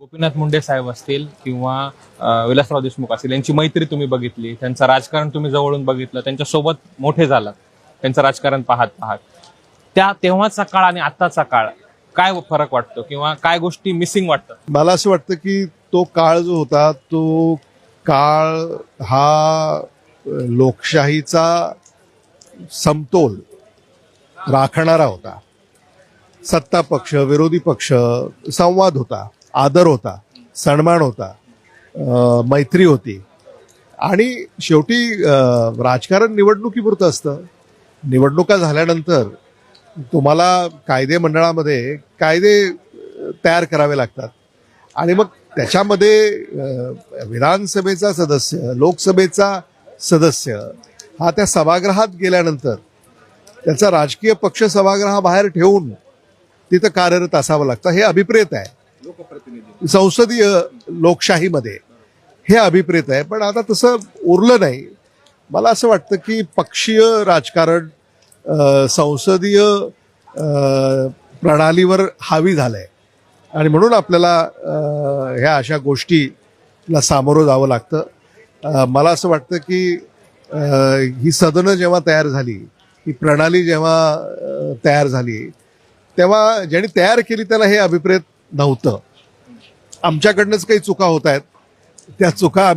गोपीनाथ मुंडे साहेब असतील किंवा विलासराव देशमुख असतील, यांची मैत्री तुम्ही बघितली, त्यांचं राजकारण तुम्ही जवळून बघितलं, त्यांच्यासोबत मोठे झालात, त्यांचं राजकारण पाहत पाहत त्या तेव्हाचा काळ आणि आत्ताचा काळ काय फरक वाटतो किंवा काय गोष्टी मिसिंग वाटतात? मला असं वाटतं की तो काळ जो होता तो काळ हा लोकशाहीचा समतोल राखणारा होता. सत्ता पक्ष विरोधी पक्ष संवाद होता, आदर होता, सन्मान होता, मैत्री होती. आणि शेवटी राजकारण निवडणुकीपुरतं असतं. निवडणुका झाल्यानंतर तुम्हाला कायदे मंडळामध्ये कायदे तयार करावे लागतात आणि मग त्याच्यामध्ये विधानसभेचा सदस्य, लोकसभेचा सदस्य हा त्या सभागृहात गेल्यानंतर त्याचा राजकीय पक्ष सभागृहाबाहेर ठेवून तिथं कार्यरत असावं लागतं. हे अभिप्रेत आहे संसदीय लोकशाहीमध्ये, हे अभिप्रेत आहे. पण आता तसं उरलं नाही. मला असं वाटतं की पक्षीय राजकारण संसदीय प्रणालीवर हावी झालंय आणि म्हणून आपल्याला ह्या अशा गोष्टीला सामोरं जावं लागतं. मला असं वाटतं की ही सदनं जेव्हा तयार झाली, ही प्रणाली जेव्हा तयार झाली, तेव्हा ज्यांनी तयार केली त्याला हे अभिप्रेत नव्हतं. आमच्याकडनंच काही चुका होत आहेत, त्या चुका आम्ही